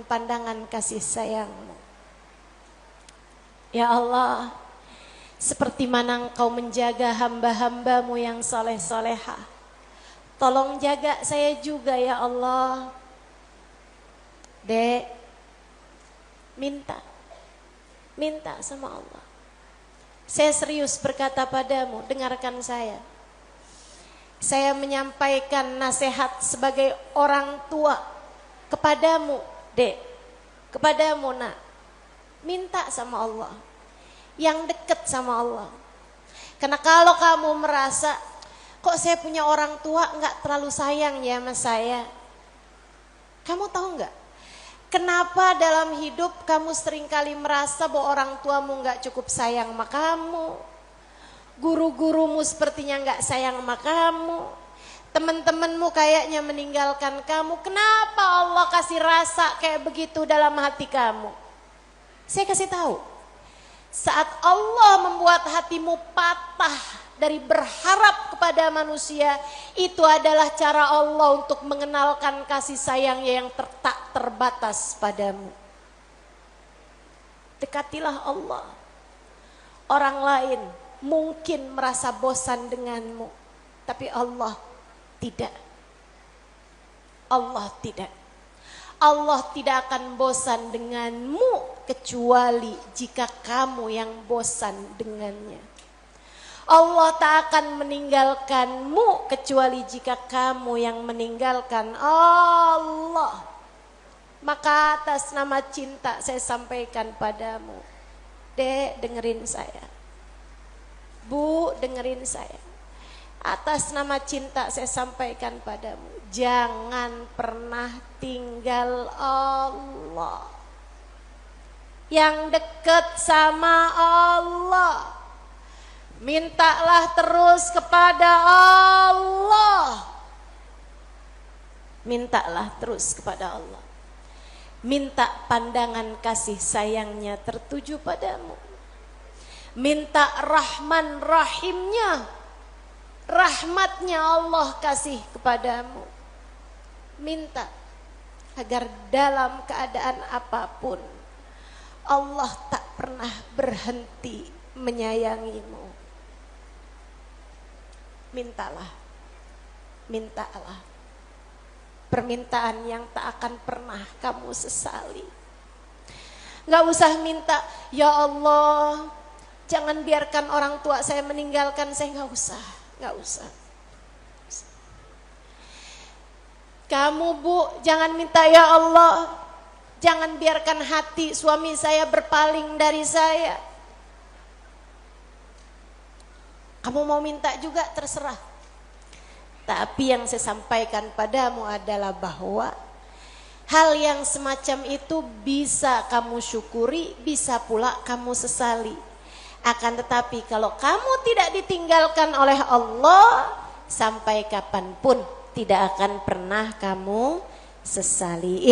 pandangan kasih sayang-Mu. Ya Allah, seperti mana Engkau menjaga hamba-hamba-Mu yang soleh-solehah, tolong jaga saya juga ya Allah. Dek, minta sama Allah. Saya serius berkata padamu, dengarkan saya. Saya menyampaikan nasihat sebagai orang tua kepadamu, Dek, kepadamu nak. Minta sama Allah, yang dekat sama Allah. Karena kalau kamu merasa, kok saya punya orang tua gak terlalu sayang ya sama saya. Kamu tahu gak? Kenapa dalam hidup kamu seringkali merasa bahwa orang tuamu gak cukup sayang sama kamu, guru-gurumu sepertinya gak sayang sama kamu, teman-temanmu kayaknya meninggalkan kamu. Kenapa Allah kasih rasa kayak begitu dalam hati kamu? Saya kasih tahu, saat Allah membuat hatimu patah dari berharap kepada manusia, itu adalah cara Allah untuk mengenalkan kasih sayangnya yang tak terbatas padamu. Dekatilah Allah. Orang lain mungkin merasa bosan denganmu, tapi Allah tidak. Allah tidak. Allah tidak akan bosan denganmu kecuali jika kamu yang bosan dengannya. Allah tak akan meninggalkanmu kecuali jika kamu yang meninggalkan Allah. Maka atas nama cinta saya sampaikan padamu, Dek, dengerin saya. Bu, dengerin saya. Atas nama cinta saya sampaikan padamu, jangan pernah tinggal Allah. Yang dekat sama Allah, mintalah terus kepada Allah. Mintalah terus kepada Allah. Minta pandangan kasih sayangnya tertuju padamu. Minta Rahman Rahimnya, rahmatnya Allah kasih kepadamu. Minta agar dalam keadaan apapun Allah tak pernah berhenti menyayangimu. Mintalah, mintalah. Permintaan yang tak akan pernah kamu sesali. Gak usah minta, ya Allah, jangan biarkan orang tua saya meninggalkan saya. Gak usah, gak usah. Kamu Bu, jangan minta, ya Allah, jangan biarkan hati suami saya berpaling dari saya. Kamu mau minta juga terserah. Tapi yang saya sampaikan padamu adalah bahwa hal yang semacam itu bisa kamu syukuri, bisa pula kamu sesali. Akan tetapi kalau kamu tidak ditinggalkan oleh Allah, sampai kapanpun tidak akan pernah kamu sesali.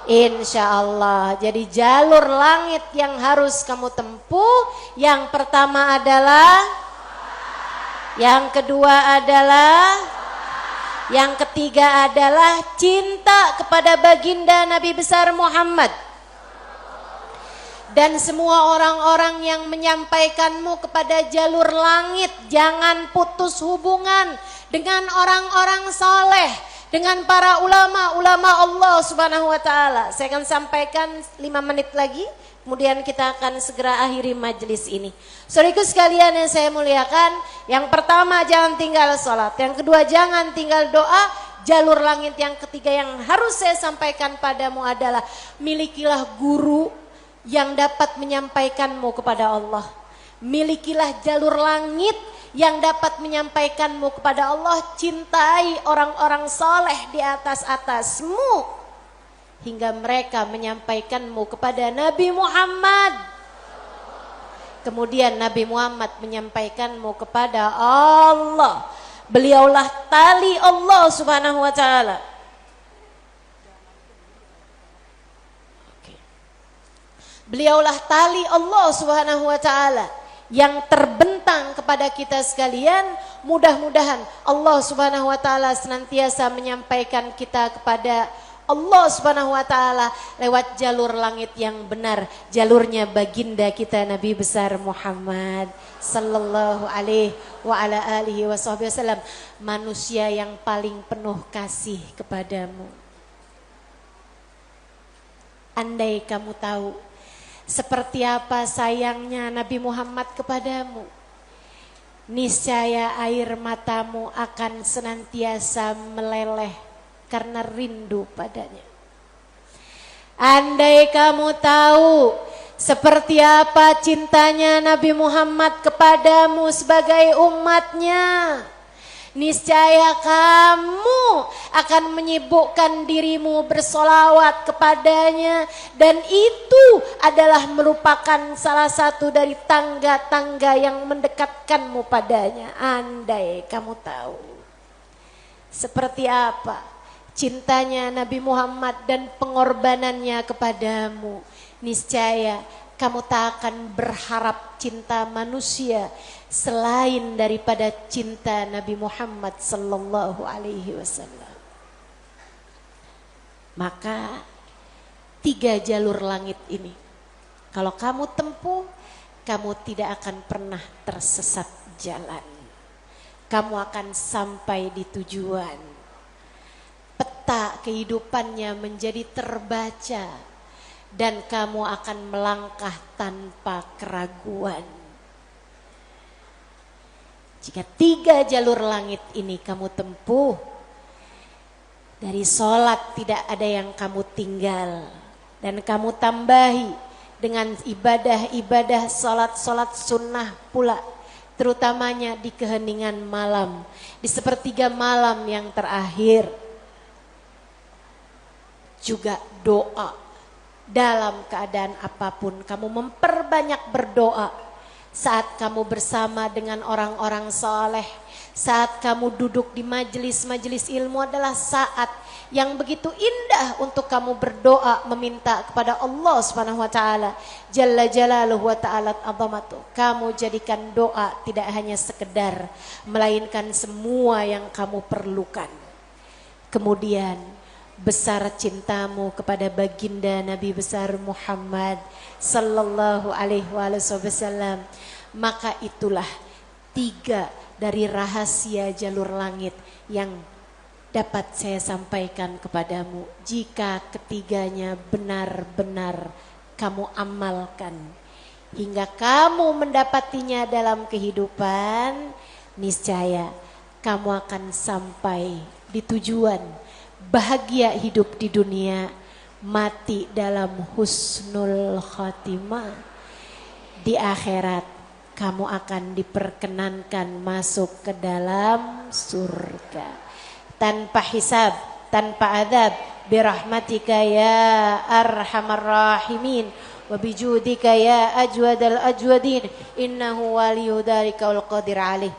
Insya Allah. Jadi jalur langit yang harus kamu tempuh, yang pertama adalah, yang kedua adalah, yang ketiga adalah cinta kepada baginda Nabi besar Muhammad. Dan semua orang-orang yang menyampaikanmu kepada jalur langit, jangan putus hubungan dengan orang-orang soleh, dengan para ulama Allah Subhanahu wa ta'ala. Saya akan sampaikan 5 menit lagi, kemudian kita akan segera akhiri majelis ini. Saudaraku sekalian yang saya muliakan, yang pertama jangan tinggal sholat, yang kedua jangan tinggal doa. Jalur langit yang ketiga yang harus saya sampaikan padamu adalah, milikilah guru yang dapat menyampaikanmu kepada Allah. Milikilah jalur langit yang dapat menyampaikanmu kepada Allah. Cintai orang-orang soleh di atasmu hingga mereka menyampaikanmu kepada Nabi Muhammad. Kemudian Nabi Muhammad menyampaikanmu kepada Allah. Beliaulah tali Allah Subhanahu wa ta'ala. Beliaulah tali Allah Subhanahu wa ta'ala yang terbentang kepada kita sekalian. Mudah-mudahan Allah Subhanahu wa ta'ala senantiasa menyampaikan kita kepada Allah Subhanahu wa taala lewat jalur langit yang benar, jalurnya baginda kita Nabi besar Muhammad sallallahu alaihi wa ala alihi wasallam, manusia yang paling penuh kasih kepadamu. Andai kamu tahu seperti apa sayangnya Nabi Muhammad kepadamu, niscaya air matamu akan senantiasa meleleh karena rindu padanya. Andai kamu tahu seperti apa cintanya Nabi Muhammad kepadamu sebagai umatnya, niscaya kamu akan menyibukkan dirimu bersolawat kepadanya, dan itu adalah merupakan salah satu dari tangga-tangga yang mendekatkanmu padanya. Andai kamu tahu seperti apa cintanya Nabi Muhammad dan pengorbanannya kepadamu, niscaya kamu tak akan berharap cinta manusia selain daripada cinta Nabi Muhammad sallallahu alaihi wasallam. Maka 3 jalur langit ini kalau kamu tempuh, kamu tidak akan pernah tersesat jalan. Kamu akan sampai di tujuan. Peta kehidupannya menjadi terbaca dan kamu akan melangkah tanpa keraguan. Jika 3 jalur langit ini kamu tempuh, dari sholat tidak ada yang kamu tinggal, dan kamu tambahi dengan ibadah-ibadah sholat-sholat sunnah pula, terutamanya di keheningan malam, di sepertiga malam yang terakhir. Juga doa, dalam keadaan apapun kamu memperbanyak berdoa. Saat kamu bersama dengan orang-orang soleh, saat kamu duduk di majelis-majelis ilmu adalah saat yang begitu indah untuk kamu berdoa, meminta kepada Allah Subhanahu wa taala Jalla Jalaluhu wa ta'ala azamatu. Kamu jadikan doa tidak hanya sekedar, melainkan semua yang kamu perlukan. Kemudian besar cintamu kepada baginda Nabi besar Muhammad sallallahu alaihi wasallam, maka itulah 3 dari rahasia jalur langit yang dapat saya sampaikan kepadamu. Jika ketiganya benar-benar kamu amalkan hingga kamu mendapatinya dalam kehidupan, niscaya kamu akan sampai di tujuan, bahagia hidup di dunia, mati dalam husnul khatimah. Di akhirat kamu akan diperkenankan masuk ke dalam surga tanpa hisab, tanpa adab, birahmatika ya arhamar rahimin wa bijudika ya ajwadal ajwadin, innahu waliyyu dzalika wal qadir alaih.